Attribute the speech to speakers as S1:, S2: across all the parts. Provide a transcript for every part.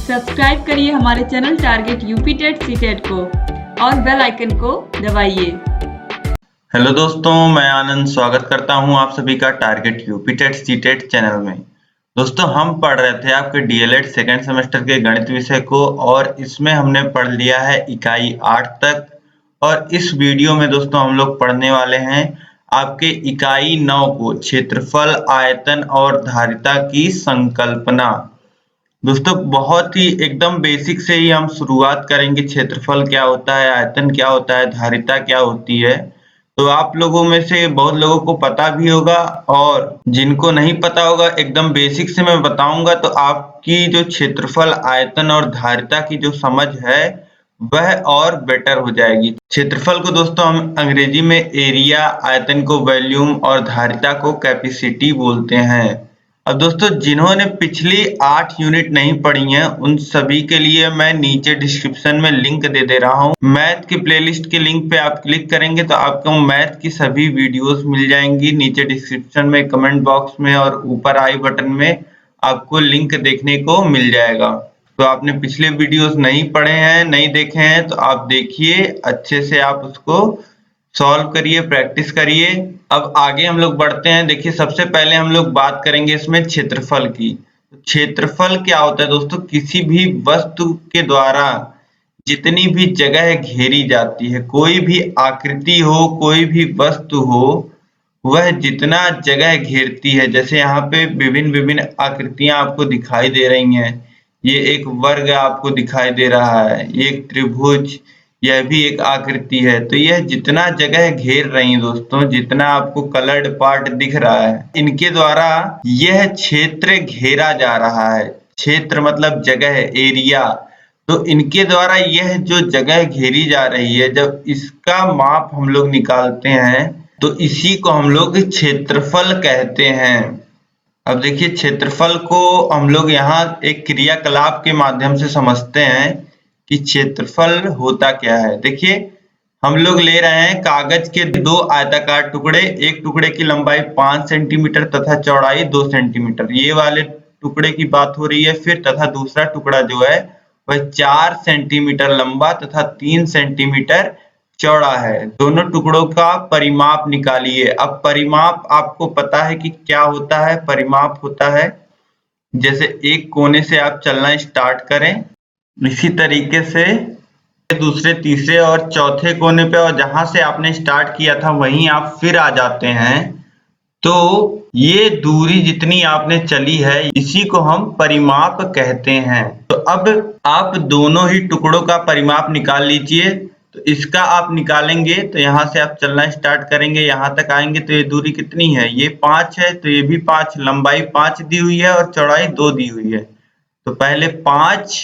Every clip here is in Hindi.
S1: सब्सक्राइब करिए हमारे channel target UP TET CTET को और बेल आइकन को दबाइए।
S2: हेलो दोस्तों, मैं आनंद स्वागत करता हूं आप सभी का target UP TET CTET channel में। दोस्तों, हम पढ़ रहे थे आपके डीएलएड सेकेंड सेमेस्टर के गणित विषय को और इसमें हमने पढ़ लिया है इकाई 8 तक। और इस वीडियो में दोस्तों हम लोग पढ़ने वाले हैं आपके इकाई 9 को, क्षेत्रफल, आयतन और धारिता की संकल्पना। दोस्तों, बहुत ही एकदम बेसिक से ही हम शुरुआत करेंगे। क्षेत्रफल क्या होता है, आयतन क्या होता है, धारिता क्या होती है। तो आप लोगों में से बहुत लोगों को पता भी होगा और जिनको नहीं पता होगा एकदम बेसिक से मैं बताऊंगा तो आपकी जो क्षेत्रफल, आयतन और धारिता की जो समझ है वह और बेटर हो जाएगी। क्षेत्रफल को दोस्तों हम अंग्रेजी में एरिया, आयतन को वॉल्यूम और धारिता को कैपेसिटी बोलते हैं। अब दोस्तों, जिन्होंने पिछली 8 यूनिट नहीं पढ़ी हैं उन सभी के लिए मैं नीचे डिस्क्रिप्शन में लिंक दे दे रहा हूं। मैथ की प्लेलिस्ट के लिंक पे आप क्लिक करेंगे तो आपको मैथ की सभी वीडियोस मिल जाएंगी। नीचे डिस्क्रिप्शन में, कमेंट बॉक्स में और ऊपर आई बटन में आपको लिंक देखने को मिल जाएगा। तो आपने पिछले वीडियोस नहीं पढ़े हैं, नहीं देखे हैं तो आप देखिए, अच्छे से आप उसको सॉल्व करिए, प्रैक्टिस करिए। अब आगे हम लोग बढ़ते हैं। देखिए, सबसे पहले हम लोग बात करेंगे इसमें क्षेत्रफल की। क्षेत्रफल क्या होता है दोस्तों? किसी भी वस्तु के द्वारा जितनी भी जगह घेरी जाती है, कोई भी आकृति हो, कोई भी वस्तु हो, वह जितना जगह घेरती है। जैसे यहाँ पे विभिन्न विभिन्न आकृतियां आपको दिखाई दे रही हैं। ये एक वर्ग आपको दिखाई दे रहा है, ये एक त्रिभुज, यह भी एक आकृति है। तो यह जितना जगह घेर रही है दोस्तों, जितना आपको कलर्ड पार्ट दिख रहा है, इनके द्वारा यह क्षेत्र घेरा जा रहा है। क्षेत्र मतलब जगह, एरिया। तो इनके द्वारा यह जो जगह घेरी जा रही है, जब इसका माप हम लोग निकालते हैं तो इसी को हम लोग क्षेत्रफल कहते हैं। अब देखिए, क्षेत्रफल को हम लोग यहाँ एक क्रियाकलाप के माध्यम से समझते हैं कि क्षेत्रफल होता क्या है। देखिए, हम लोग ले रहे हैं कागज के 2 आयताकार टुकड़े। एक टुकड़े की लंबाई 5 सेंटीमीटर तथा चौड़ाई 2 सेंटीमीटर, ये वाले टुकड़े की बात हो रही है। फिर तथा दूसरा टुकड़ा जो है वह 4 सेंटीमीटर लंबा तथा 3 सेंटीमीटर चौड़ा है। दोनों टुकड़ों का परिमाप निकालिए। अब परिमाप आपको पता है कि क्या होता है। परिमाप होता है, जैसे एक कोने से आप चलना स्टार्ट करें, इसी तरीके से दूसरे, तीसरे और चौथे कोने पे, और जहां से आपने स्टार्ट किया था वहीं आप फिर आ जाते हैं। तो ये दूरी जितनी आपने चली है, इसी को हम परिमाप कहते हैं। तो अब आप दोनों ही टुकड़ों का परिमाप निकाल लीजिए। तो इसका आप निकालेंगे तो यहाँ से आप चलना स्टार्ट करेंगे, यहाँ तक आएंगे तो ये दूरी कितनी है? ये 5 है, तो ये भी 5, लंबाई 5 दी हुई है और चौड़ाई 2 दी हुई है। तो पहले 5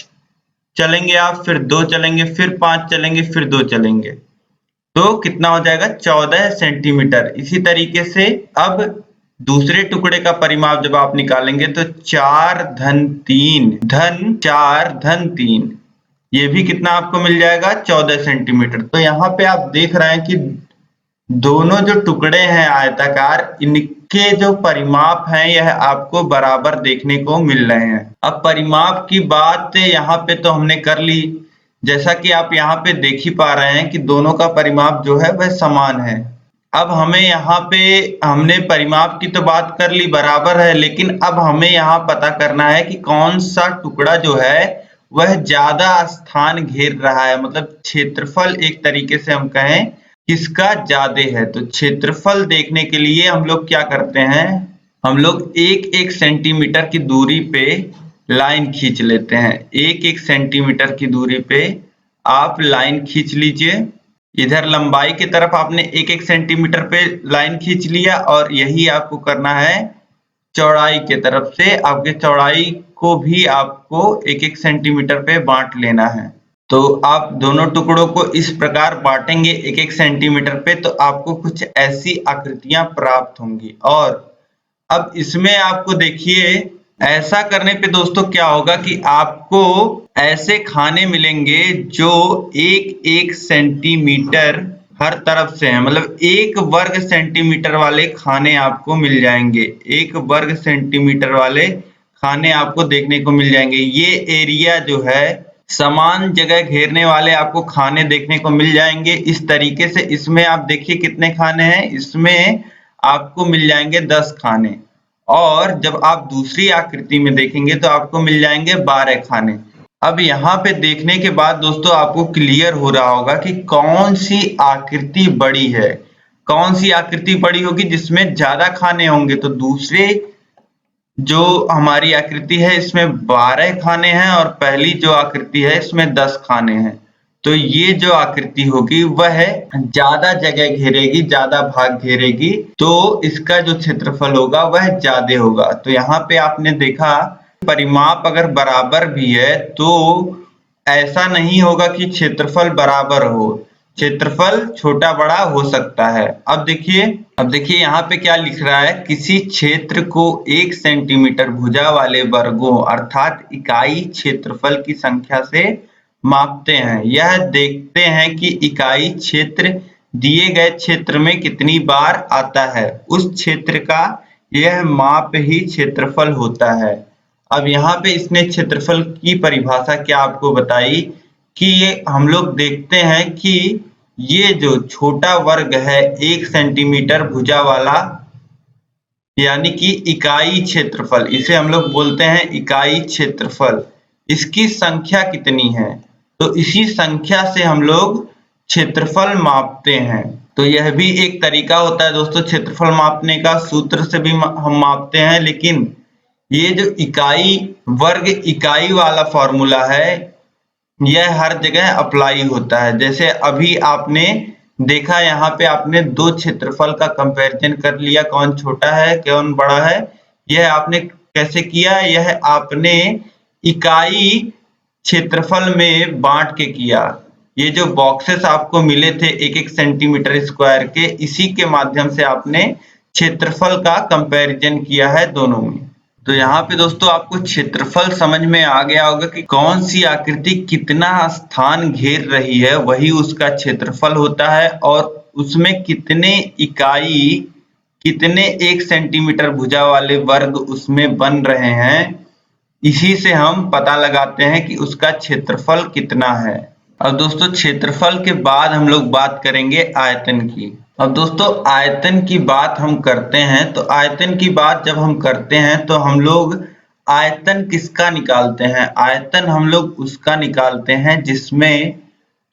S2: चलेंगे आप, फिर 2 चलेंगे, फिर 5 चलेंगे, फिर 2 चलेंगे, तो कितना हो जाएगा? 14 सेंटीमीटर। इसी तरीके से अब दूसरे टुकड़े का परिमाप जब आप निकालेंगे तो 4 धन 3 धन 4 धन 3, ये भी कितना आपको मिल जाएगा? 14 सेंटीमीटर। तो यहाँ पे आप देख रहे हैं कि दोनों जो टुकड़े हैं आयताकार, इनके जो परिमाप हैं यह आपको बराबर देखने को मिल रहे हैं। अब परिमाप की बात यहाँ पे तो हमने कर ली। जैसा कि आप यहाँ पे देख ही पा रहे हैं कि दोनों का परिमाप जो है वह समान है। अब हमें यहाँ पे, हमने परिमाप की तो बात कर ली, बराबर है, लेकिन अब हमें यहाँ पता करना है कि कौन सा टुकड़ा जो है वह ज्यादा स्थान घेर रहा है। मतलब क्षेत्रफल एक तरीके से हम कहें किसका ज्यादा है। तो क्षेत्रफल देखने के लिए हम लोग क्या करते हैं, हम लोग एक एक सेंटीमीटर की दूरी पे लाइन खींच लेते हैं। एक एक सेंटीमीटर की दूरी पे आप लाइन खींच लीजिए। इधर लंबाई की तरफ आपने एक एक सेंटीमीटर पे लाइन खींच लिया और यही आपको करना है चौड़ाई के तरफ से। आपके चौड़ाई को भी आपको एक एक सेंटीमीटर पे बांट लेना है। तो आप दोनों टुकड़ों को इस प्रकार बांटेंगे एक एक सेंटीमीटर पे, तो आपको कुछ ऐसी आकृतियां प्राप्त होंगी। और अब इसमें आपको देखिए, ऐसा करने पे दोस्तों क्या होगा कि आपको ऐसे खाने मिलेंगे जो एक एक सेंटीमीटर हर तरफ से हैं। मतलब 1 वर्ग सेंटीमीटर वाले खाने आपको मिल जाएंगे। 1 वर्ग सेंटीमीटर वाले खाने आपको देखने को मिल जाएंगे। ये एरिया जो है समान जगह घेरने वाले आपको खाने देखने को मिल जाएंगे। इस तरीके से इसमें आप देखिए कितने खाने हैं, इसमें आपको मिल जाएंगे 10 खाने। और जब आप दूसरी आकृति में देखेंगे तो आपको मिल जाएंगे 12 खाने। अब यहाँ पे देखने के बाद दोस्तों आपको क्लियर हो रहा होगा कि कौन सी आकृति बड़ी है। कौन सी आकृति बड़ी होगी जिसमें ज्यादा खाने होंगे, तो दूसरे जो हमारी आकृति है इसमें 12 खाने हैं और पहली जो आकृति है इसमें 10 खाने हैं। तो ये जो आकृति होगी वह ज्यादा जगह घेरेगी, ज्यादा भाग घेरेगी, तो इसका जो क्षेत्रफल होगा वह ज्यादा होगा। तो यहाँ पे आपने देखा परिमाप अगर बराबर भी है तो ऐसा नहीं होगा कि क्षेत्रफल बराबर हो, क्षेत्रफल छोटा बड़ा हो सकता है। अब देखिए यहाँ पे क्या लिख रहा है, किसी क्षेत्र को 1 सेंटीमीटर भुजा वाले वर्गों अर्थात इकाई क्षेत्रफल की संख्या से मापते हैं। यह देखते हैं कि इकाई क्षेत्र दिए गए क्षेत्र में कितनी बार आता है, उस क्षेत्र का यह माप ही क्षेत्रफल होता है। अब यहाँ पे इसने क्षेत्रफल की परिभाषा क्या आपको बताई कि ये हम लोग देखते हैं कि ये जो छोटा वर्ग है 1 सेंटीमीटर भुजा वाला, यानी कि इकाई क्षेत्रफल, इसे हम लोग बोलते हैं इकाई क्षेत्रफल, इसकी संख्या कितनी है, तो इसी संख्या से हम लोग क्षेत्रफल मापते हैं। तो यह भी एक तरीका होता है दोस्तों क्षेत्रफल मापने का, सूत्र से भी हम मापते हैं। लेकिन ये जो इकाई वर्ग इकाई वाला फॉर्मूला है यह हर जगह अप्लाई होता है। जैसे अभी आपने देखा यहाँ पे आपने दो क्षेत्रफल का कंपैरिजन कर लिया, कौन छोटा है कौन बड़ा है। यह आपने कैसे किया, यह आपने इकाई क्षेत्रफल में बांट के किया। ये जो बॉक्सेस आपको मिले थे 1-1 सेंटीमीटर स्क्वायर के, इसी के माध्यम से आपने क्षेत्रफल का कंपैरिजन किया है दोनों में। तो यहाँ पे दोस्तों आपको क्षेत्रफल समझ में आ गया होगा कि कौन सी आकृति कितना स्थान घेर रही है वही उसका क्षेत्रफल होता है, और उसमें कितने इकाई कितने 1 सेंटीमीटर भुजा वाले वर्ग उसमें बन रहे हैं, इसी से हम पता लगाते हैं कि उसका क्षेत्रफल कितना है। अब दोस्तों क्षेत्रफल के बाद हम लोग बात करेंगे आयतन की। अब दोस्तों आयतन की बात हम करते हैं, तो आयतन की बात जब हम करते हैं तो हम लोग आयतन किसका निकालते हैं, आयतन हम लोग उसका निकालते हैं जिसमें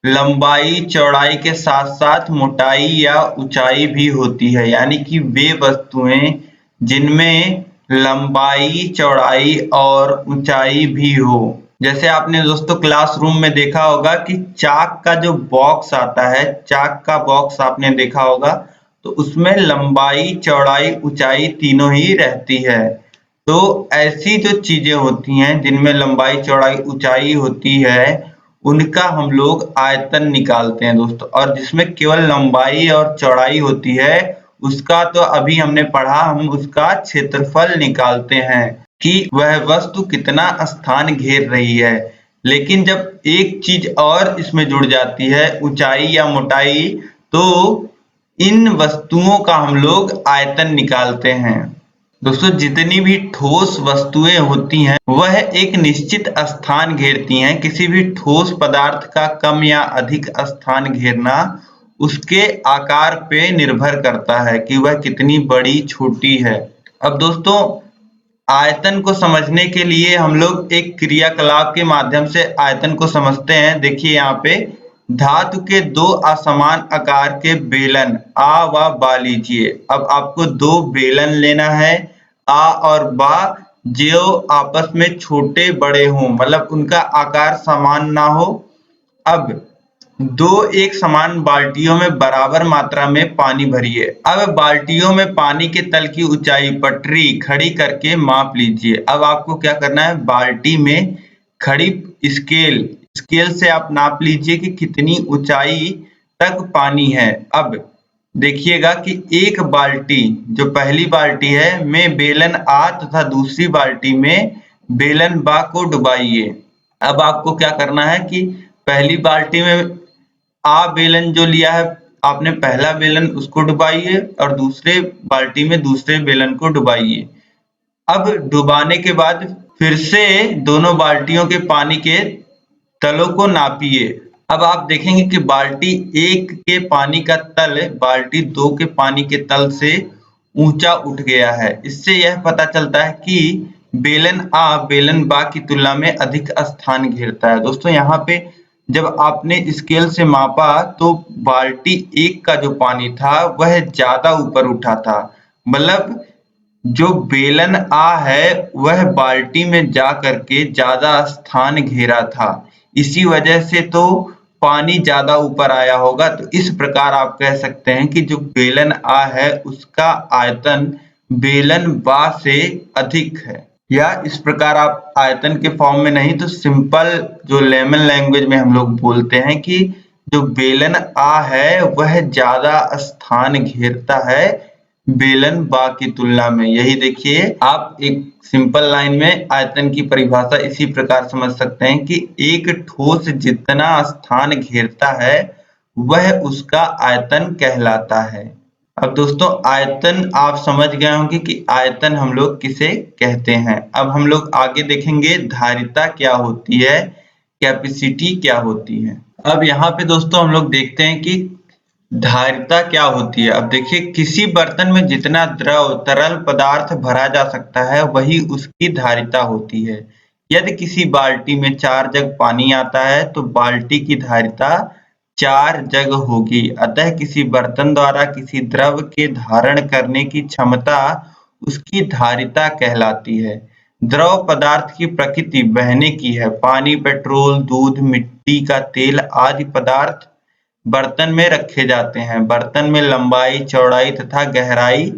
S2: लंबाई चौड़ाई के साथ साथ मोटाई या ऊंचाई भी होती है, यानी कि वे वस्तुएं जिनमें लंबाई चौड़ाई और ऊंचाई भी हो। जैसे आपने दोस्तों क्लासरूम में देखा होगा कि चाक का जो बॉक्स आता है, चाक का बॉक्स आपने देखा होगा, तो उसमें लंबाई चौड़ाई ऊंचाई तीनों ही रहती है। तो ऐसी जो चीजें होती हैं जिनमें लंबाई चौड़ाई ऊंचाई होती है उनका हम लोग आयतन निकालते हैं दोस्तों। और जिसमें केवल लंबाई और चौड़ाई होती है उसका तो अभी हमने पढ़ा, हम उसका क्षेत्रफल निकालते हैं कि वह वस्तु कितना स्थान घेर रही है। लेकिन जब एक चीज और इसमें जुड़ जाती है ऊंचाई या मोटाई, तो इन वस्तुओं का हम लोग आयतन निकालते हैं। दोस्तों जितनी भी ठोस वस्तुएं होती हैं वह एक निश्चित स्थान घेरती हैं। किसी भी ठोस पदार्थ का कम या अधिक स्थान घेरना उसके आकार पे निर्भर करता है कि वह कितनी बड़ी छोटी है। अब दोस्तों आयतन को समझने के लिए हम लोग एक क्रियाकलाप के माध्यम से आयतन को समझते हैं। देखिए यहाँ पे धातु के दो असमान आकार के बेलन आ व बा लीजिए। अब आपको दो बेलन लेना है आ और बा, जो आपस में छोटे बड़े हों, मतलब उनका आकार समान ना हो। अब दो एक समान बाल्टियों में बराबर मात्रा में पानी भरिए। अब बाल्टियों में पानी के तल की ऊंचाई पटरी खड़ी करके माप लीजिए। अब आपको क्या करना है, बाल्टी में खड़ी स्केल से आप नाप लीजिए कि कितनी ऊंचाई तक पानी है। अब देखिएगा कि एक बाल्टी, जो पहली बाल्टी है, में बेलन आ तथा दूसरी बाल्टी में बेलन बा को डुबाइए। अब आपको क्या करना है कि पहली बाल्टी में आ बेलन जो लिया है आपने, पहला बेलन उसको डुबाइए और दूसरे बाल्टी में दूसरे बेलन को डुबाइए। अब डुबाने के बाद फिर से दोनों बाल्टियों के पानी के तलों को नापिए। अब आप देखेंगे कि बाल्टी 1 के पानी का तल बाल्टी 2 के पानी के तल से ऊंचा उठ गया है। इससे यह पता चलता है कि बेलन आ बेलन बा की तुलना में अधिक स्थान घेरता है। दोस्तों यहाँ पे जब आपने स्केल से मापा तो बाल्टी 1 का जो पानी था वह ज्यादा ऊपर उठा था, मतलब जो बेलन आ है वह बाल्टी में जा करके ज्यादा स्थान घेरा था, इसी वजह से तो पानी ज्यादा ऊपर आया होगा। तो इस प्रकार आप कह सकते हैं कि जो बेलन आ है उसका आयतन बेलन बा से अधिक है। या इस प्रकार आप आयतन के फॉर्म में नहीं तो सिंपल जो लेमन लैंग्वेज में हम लोग बोलते हैं कि जो बेलन आ है वह ज्यादा स्थान घेरता है बेलन बा की तुलना में। यही देखिए आप एक सिंपल लाइन में आयतन की परिभाषा इसी प्रकार समझ सकते हैं कि एक ठोस जितना स्थान घेरता है वह उसका आयतन कहलाता है। अब दोस्तों आयतन आप समझ गए होंगे कि आयतन हम लोग किसे कहते हैं। अब हम लोग आगे देखेंगे धारिता क्या होती है, कैपेसिटी क्या होती है। अब यहाँ पे दोस्तों हम लोग देखते हैं कि धारिता क्या होती है। अब देखिए किसी बर्तन में जितना द्रव तरल पदार्थ भरा जा सकता है वही उसकी धारिता होती है। यदि किसी बाल्टी में 4 जग पानी आता है तो बाल्टी की धारिता 4 जग होगी। अतः किसी बर्तन द्वारा किसी द्रव के धारण करने की क्षमता उसकी धारिता कहलाती है। द्रव पदार्थ की प्रकृति बहने की है। पानी, पेट्रोल, दूध, मिट्टी का तेल आदि पदार्थ बर्तन में रखे जाते हैं। बर्तन में लंबाई, चौड़ाई तथा गहराई,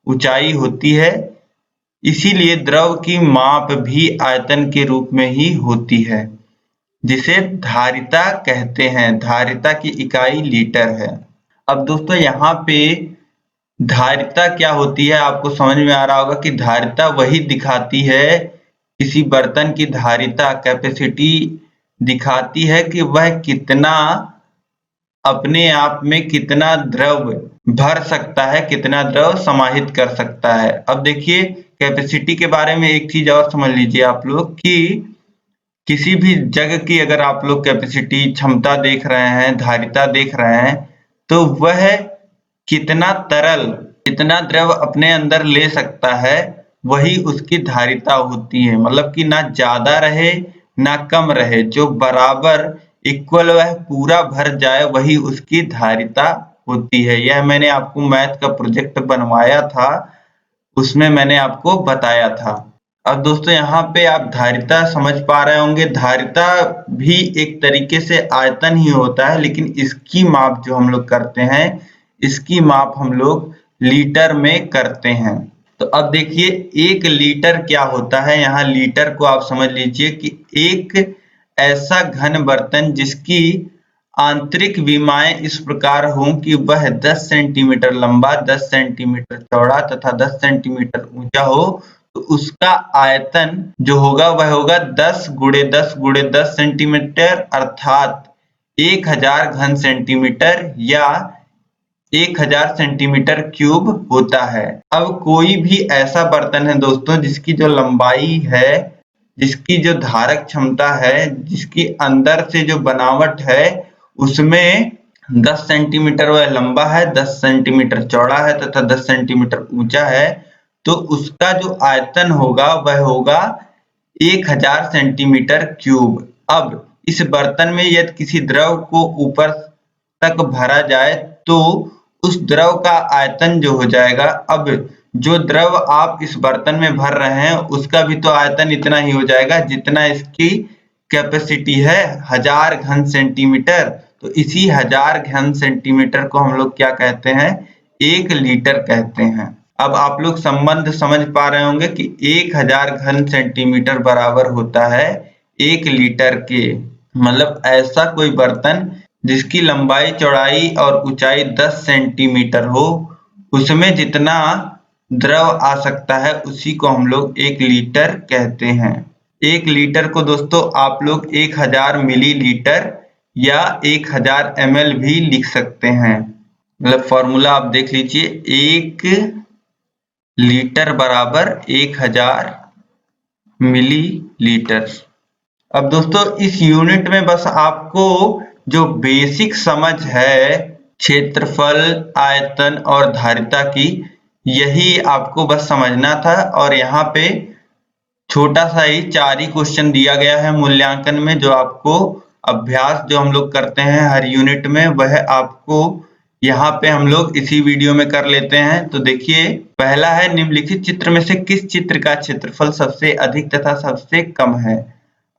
S2: ऊंचाई होती है, इसीलिए द्रव की माप भी आयतन के रूप में ही होती है, जिसे धारिता कहते हैं। धारिता की इकाई लीटर है। अब दोस्तों यहाँ पे धारिता क्या होती है आपको समझ में आ रहा होगा कि धारिता वही दिखाती है, किसी बर्तन की धारिता कैपेसिटी दिखाती है कि वह कितना अपने आप में कितना द्रव भर सकता है, कितना द्रव समाहित कर सकता है। अब देखिए कैपेसिटी के बारे में एक चीज और समझ लीजिए आप लोग कि किसी भी जग की अगर आप लोग कैपेसिटी क्षमता देख रहे हैं, धारिता देख रहे हैं, तो वह कितना तरल कितना द्रव अपने अंदर ले सकता है वही उसकी धारिता होती है। मतलब कि ना ज्यादा रहे ना कम रहे, जो बराबर इक्वल वह पूरा भर जाए वही उसकी धारिता होती है। यह मैंने आपको मैथ का प्रोजेक्ट बनवाया था, उसमें मैंने आपको बताया था। अब दोस्तों यहाँ पे आप धारिता समझ पा रहे होंगे। धारिता भी एक तरीके से आयतन ही होता है, लेकिन इसकी माप जो हम लोग करते हैं, इसकी माप हम लोग लीटर में करते हैं। तो अब देखिए 1 लीटर क्या होता है। यहाँ लीटर को आप समझ लीजिए कि एक ऐसा घन बर्तन जिसकी आंतरिक विमाएं इस प्रकार हों कि वह 10 सेंटीमीटर लंबा, 10 सेंटीमीटर चौड़ा तथा 10 सेंटीमीटर ऊंचा हो, तो उसका आयतन जो होगा वह होगा 10 × 10 × 10 सेंटीमीटर, अर्थात 1000 घन सेंटीमीटर या 1000 सेंटीमीटर क्यूब होता है। अब कोई भी ऐसा बर्तन है दोस्तों जिसकी जो लंबाई है, जिसकी जो धारक क्षमता है, जिसकी अंदर से जो बनावट है उसमें 10 सेंटीमीटर वह लंबा है, 10 सेंटीमीटर चौड़ा है तथा 10 सेंटीमीटर ऊंचा है, तो उसका जो आयतन होगा वह होगा 1000 सेंटीमीटर क्यूब। अब इस बर्तन में यदि किसी द्रव को ऊपर तक भरा जाए तो उस द्रव का आयतन जो हो जाएगा, अब जो द्रव आप इस बर्तन में भर रहे हैं उसका भी तो आयतन इतना ही हो जाएगा जितना इसकी कैपेसिटी है, 1000 घन सेंटीमीटर। तो इसी 1000 घन सेंटीमीटर को हम लोग क्या कहते हैं, 1 लीटर कहते हैं। अब आप लोग संबंध समझ पा रहे होंगे कि 1000 घन सेंटीमीटर बराबर होता है 1 लीटर के। मतलब ऐसा कोई बर्तन जिसकी लंबाई, चौड़ाई और ऊंचाई 10 सेंटीमीटर हो, उसमें जितना द्रव आ सकता है उसी को हम लोग 1 लीटर कहते हैं। 1 लीटर को दोस्तों आप लोग 1000 मिलीलीटर या 1000 ml भी लिख सकते हैं। मतलब फॉर्मूला आप देख लीजिए, 1 लीटर बराबर 1000 मिलीलीटर। अब दोस्तों इस यूनिट में बस आपको जो बेसिक समझ है क्षेत्रफल, आयतन और धारिता की, यही आपको बस समझना था। और यहाँ पे छोटा सा ही 4 ही क्वेश्चन दिया गया है मूल्यांकन में, जो आपको अभ्यास जो हम लोग करते हैं हर यूनिट में, वह आपको यहाँ पे हम लोग इसी वीडियो में कर लेते हैं। तो देखिए, पहला है निम्नलिखित चित्र में से किस चित्र का क्षेत्रफल सबसे अधिक तथा सबसे कम है।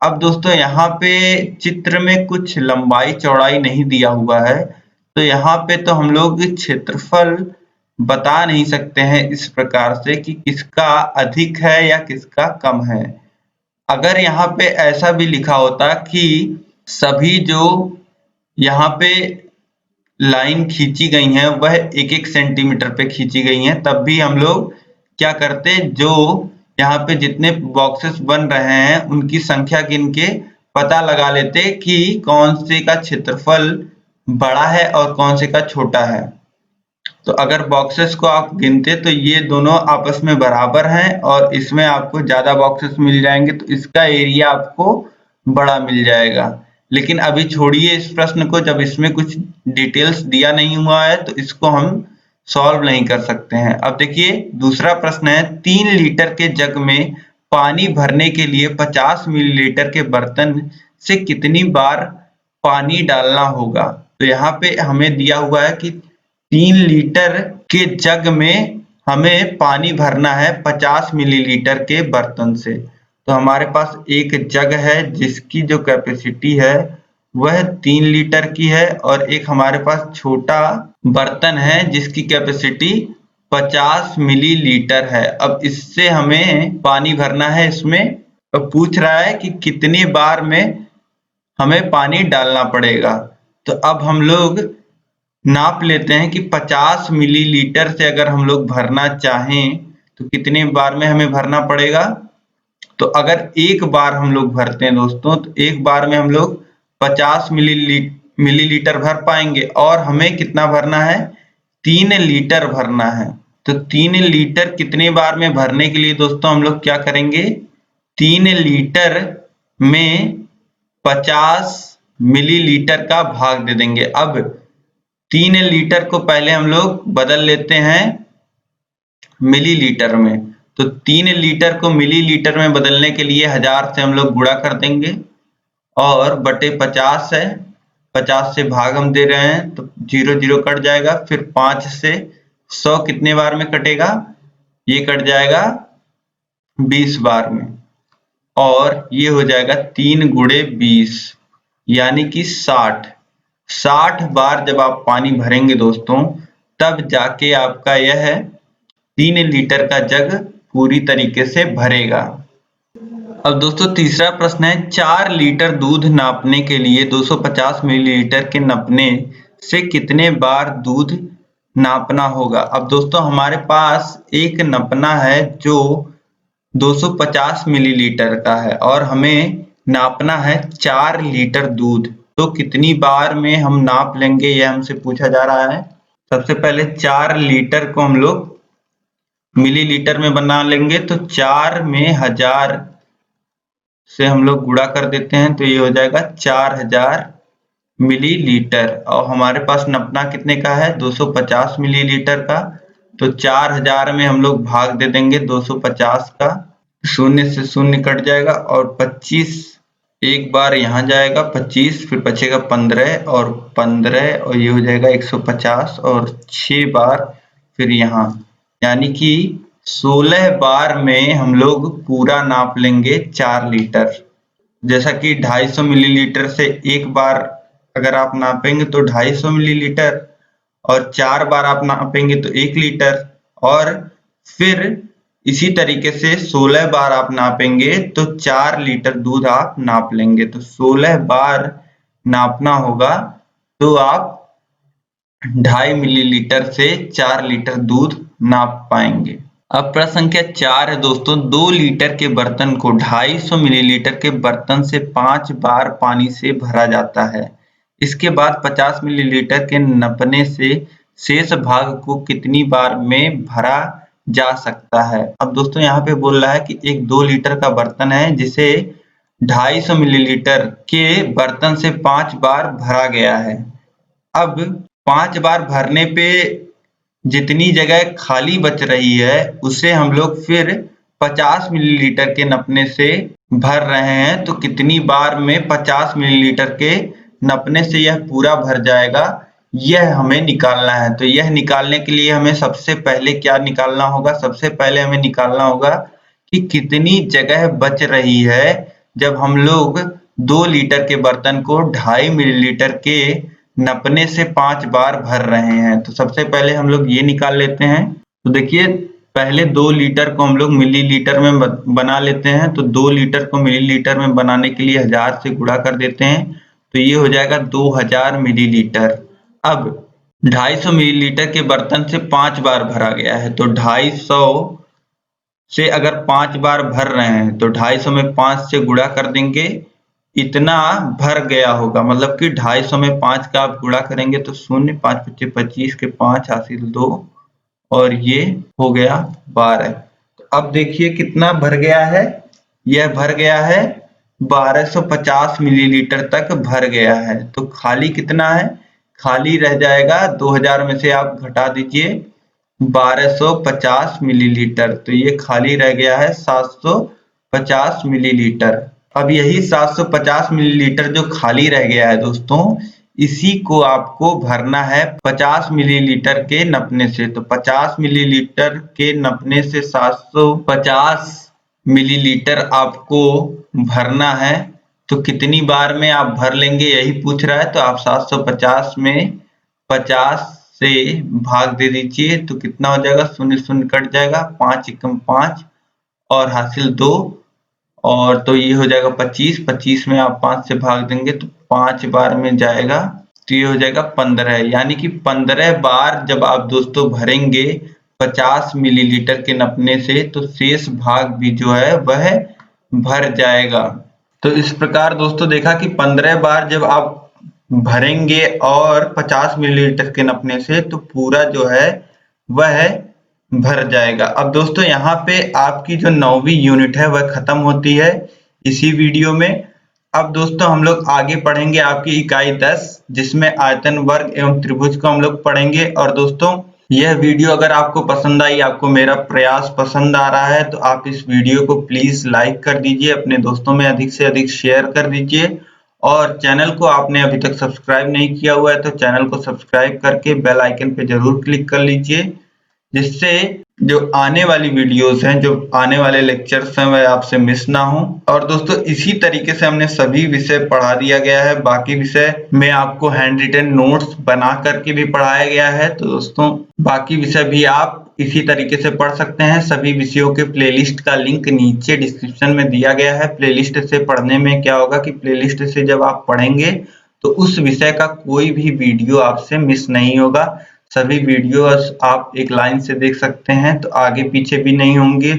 S2: अब दोस्तों यहाँ पे चित्र में कुछ लंबाई चौड़ाई नहीं दिया हुआ है, तो यहाँ पे तो हम लोग क्षेत्रफल बता नहीं सकते हैं इस प्रकार से कि किसका अधिक है या किसका कम है। अगर यहाँ पे ऐसा भी लिखा होता कि सभी जो यहाँ पे लाइन खींची गई हैं वह 1-1 सेंटीमीटर पे खींची गई हैं, तब भी हम लोग क्या करते, जो यहाँ पे जितने बॉक्सेस बन रहे हैं उनकी संख्या गिन के पता लगा लेते कि कौन से का क्षेत्रफल बड़ा है और कौन से का छोटा है। तो अगर बॉक्सेस को आप गिनते तो ये दोनों आपस में बराबर हैं और इसमें आपको ज्यादा बॉक्सेस मिल जाएंगे, तो इसका एरिया आपको बड़ा मिल जाएगा। लेकिन अभी छोड़िए इस प्रश्न को, जब इसमें कुछ डिटेल्स दिया नहीं हुआ है तो इसको हम सॉल्व नहीं कर सकते हैं। अब देखिए दूसरा प्रश्न है, 3 लीटर के जग में पानी भरने के लिए 50 मिलीलीटर के बर्तन से कितनी बार पानी डालना होगा। तो यहाँ पे हमें दिया हुआ है कि 3 लीटर के जग में हमें पानी भरना है 50 मिलीलीटर के बर्तन से। तो हमारे पास एक जग है जिसकी जो कैपेसिटी है वह 3 लीटर की है, और एक हमारे पास छोटा बर्तन है जिसकी कैपेसिटी 50 मिलीलीटर है। अब इससे हमें पानी भरना है इसमें, और पूछ रहा है कि कितनी बार में हमें पानी डालना पड़ेगा। तो अब हम लोग नाप लेते हैं कि 50 मिलीलीटर से अगर हम लोग भरना चाहें तो कितने बार में हमें भरना पड़ेगा। तो अगर एक बार हम लोग भरते हैं दोस्तों, तो एक बार में हम लोग 50 मिलीलीटर भर पाएंगे, और हमें कितना भरना है, 3 लीटर भरना है। तो 3 लीटर कितने बार में भरने के लिए दोस्तों हम लोग क्या करेंगे, 3 लीटर में 50 मिलीलीटर का भाग दे देंगे। अब 3 लीटर को पहले हम लोग बदल लेते हैं मिलीलीटर में। तो 3 लीटर को मिलीलीटर में बदलने के लिए 1000 से हम लोग गुणा कर देंगे, और बटे 50 है, 50 से भाग हम दे रहे हैं तो 0 0 कट जाएगा। फिर 5 से 100 कितने बार में कटेगा, ये कट जाएगा 20 बार में, और ये हो जाएगा 3 गुणे 20 यानी कि 60 बार जब आप पानी भरेंगे दोस्तों, तब जाके आपका यह 3 लीटर का जग पूरी तरीके से भरेगा। अब दोस्तों तीसरा प्रश्न है, 4 लीटर दूध नापने के लिए 250 मिलीलीटर के नपने से कितने बार दूध नापना होगा। अब दोस्तों हमारे पास एक नपना है जो 250 मिलीलीटर का है, और हमें नापना है 4 लीटर दूध। तो कितनी बार में हम नाप लेंगे, यह हमसे पूछा जा रहा है। सबसे पहले 4 लीटर को हम लोग मिलीलीटर में बना लेंगे, तो 4 में 1000 से हम लोग गुणा कर देते हैं, तो ये हो जाएगा 4000 मिलीलीटर। और हमारे पास नपना कितने का है, 250 मिलीलीटर का। तो 4000 में हम लोग भाग दे देंगे 250 का, 0 से 0 कट जाएगा, और 25 एक बार यहाँ जाएगा 25, फिर बचेगा 15 और 15, और ये हो जाएगा 150, और 6 बार फिर यहाँ, यानी कि 16 बार में हम लोग पूरा नाप लेंगे 4 लीटर। जैसा कि 250 मिलीलीटर से एक बार अगर आप नापेंगे तो 250 मिलीलीटर, और 4 बार आप नापेंगे तो 1 लीटर, और फिर इसी तरीके से 16 बार आप नापेंगे तो 4 लीटर दूध आप नाप लेंगे। तो 16 बार नापना होगा, तो आप 2.5 मिलीलीटर से 4 लीटर दूध नाप पाएंगे। अब प्रश्न संख्या 4 है दोस्तों, 2 लीटर के बर्तन को 250 मिलीलीटर के बर्तन से 5 बार पानी से भरा जाता है। इसके बाद 50 मिलीलीटर के नपने से शेष भाग को कितनी बार में भरा जा सकता है। अब दोस्तों यहाँ पे बोल रहा है कि एक 2 लीटर का बर्तन है जिसे 250 मिलीलीटर के बर्तन से 5 बार भरा गया है। अब 5 बार भरने पे जितनी जगह खाली बच रही है उसे हम लोग फिर 50 मिलीलीटर के नपने से भर रहे हैं, तो कितनी बार में 50 मिलीलीटर के नपने से यह पूरा भर जाएगा, यह हमें निकालना है। तो यह निकालने के लिए हमें सबसे पहले क्या निकालना होगा? सबसे पहले हमें निकालना होगा कि कितनी जगह बच रही है जब हम लोग 2 लीटर के बर्तन को 250 मिलीलीटर के नपने से 5 बार भर रहे हैं। तो सबसे पहले हम लोग ये निकाल लेते हैं। तो देखिए पहले 2 लीटर को हम लोग मिलीलीटर में बना लेते हैं। तो 2 लीटर को मिलीलीटर में बनाने के लिए 1000 से गुणा कर देते हैं, तो ये हो जाएगा 2000 मिलीलीटर। अब 250 मिलीलीटर के बर्तन से 5 बार भरा गया है, तो 250 से अगर 5 बार भर रहे हैं तो 250 में 5 से गुणा कर देंगे, इतना भर गया होगा। मतलब कि 250 में 5 का आप गुणा करेंगे तो 0, 5 × 5 = 25 के 5 हासिल 2 और ये हो गया 12। तो अब देखिए कितना भर गया है, यह भर गया है 1250 मिलीलीटर तक भर गया है। तो खाली कितना है? खाली रह जाएगा 2000 में से आप घटा दीजिए 1250 मिलीलीटर, तो ये खाली रह गया है 750 मिलीलीटर। अब यही 750 मिलीलीटर जो खाली रह गया है दोस्तों, इसी को आपको भरना है 50 मिलीलीटर के नपने से। तो 50 मिलीलीटर के नपने से 750 मिलीलीटर आपको भरना है। तो कितनी बार में आप भर लेंगे यही पूछ रहा है। तो आप 750 में 50 से भाग दे दीजिए, तो कितना हो जाएगा? 0 0 कट जाएगा, 5 × 5 और हासिल 2 और तो ये हो जाएगा 25। 25 में आप 5 से भाग देंगे तो 5 बार में जाएगा, तो ये हो जाएगा 15। यानी कि 15 बार जब आप दोस्तों भरेंगे 50 मिलीलीटर के नपने से, तो शेष भाग भी जो है वह भर जाएगा। तो इस प्रकार दोस्तों देखा कि 15 बार जब आप भरेंगे और 50 मिलीलीटर के नपने से, तो पूरा जो है वह भर जाएगा। अब दोस्तों यहाँ पे आपकी जो 9वीं यूनिट है वह खत्म होती है इसी वीडियो में। अब दोस्तों हम लोग आगे पढ़ेंगे आपकी इकाई 10, जिसमें आयतन, वर्ग एवं त्रिभुज को हम लोग पढ़ेंगे। और दोस्तों यह वीडियो अगर आपको पसंद आई, आपको मेरा प्रयास पसंद आ रहा है, तो आप इस वीडियो को प्लीज लाइक कर दीजिए, अपने दोस्तों में अधिक से अधिक शेयर कर दीजिए। और चैनल को आपने अभी तक सब्सक्राइब नहीं किया हुआ है तो चैनल को सब्सक्राइब करके बेल आइकन पे जरूर क्लिक कर लीजिए, जिससे जो आने वाली वीडियोस हैं, जो आने वाले लेक्चर्स हैं, वह आपसे मिस ना हो। और दोस्तों इसी तरीके से हमने सभी विषय पढ़ा दिया गया है। बाकी विषय में आपको हैंड रिटन नोट्स बना करके भी पढ़ाया गया है। तो दोस्तों बाकी विषय भी आप इसी तरीके से पढ़ सकते हैं। सभी विषयों के प्लेलिस्ट का लिंक नीचे डिस्क्रिप्शन में दिया गया है। प्लेलिस्ट से पढ़ने में क्या होगा कि प्लेलिस्ट से जब आप पढ़ेंगे तो उस विषय का कोई भी वीडियो आपसे मिस नहीं होगा। सभी वीडियोस आप एक लाइन से देख सकते हैं, तो आगे पीछे भी नहीं होंगे।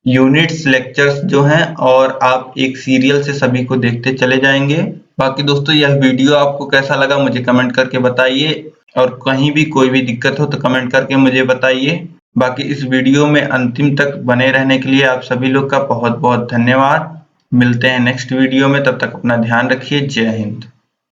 S2: यूनिट्स, लेक्चर्स जो हैं, और आप एक सीरियल से सभी को देखते चले जाएंगे। बाकी दोस्तों यह वीडियो आपको कैसा लगा मुझे कमेंट करके बताइए, और कहीं भी कोई भी दिक्कत हो तो कमेंट करके मुझे बताइए। बाकी इस वीडियो में अंतिम तक बने रहने के लिए आप सभी लोग का बहुत बहुत धन्यवाद। मिलते हैं नेक्स्ट वीडियो में, तब तक अपना ध्यान रखिए। जय हिंद।